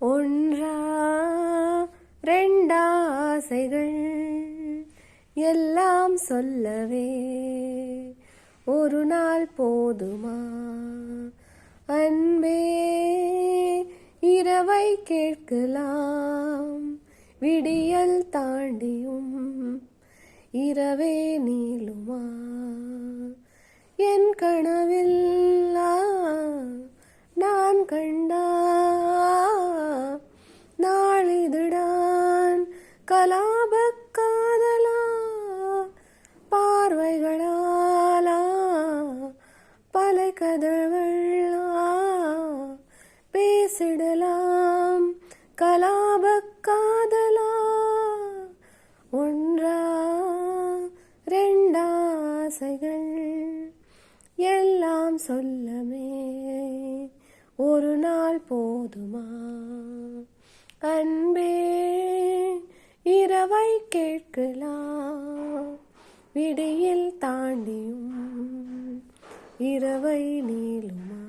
ஒன்றா ரெண்டாசைகள் எல்லாம் சொல்லவே ஒரு நாள் போதுமா அன்பே இரவை கேட்கலாம் விடியல் தாண்டியும் இரவே நீளுமா என் கனவில் நான் கண்டா நாளிதுடான் கலாப காதலா பார்வைகளாலா பல கதவள்ளா பேசிடலாம் கலாப காதலா ஒன்றா ரெண்டாசைகள் எல்லாம் சொல்லமே ஒரு நாள் போதுமா அன்பே இரவை கேட்கலாம் விடியில் தாண்டியும் இரவை நீளுமா.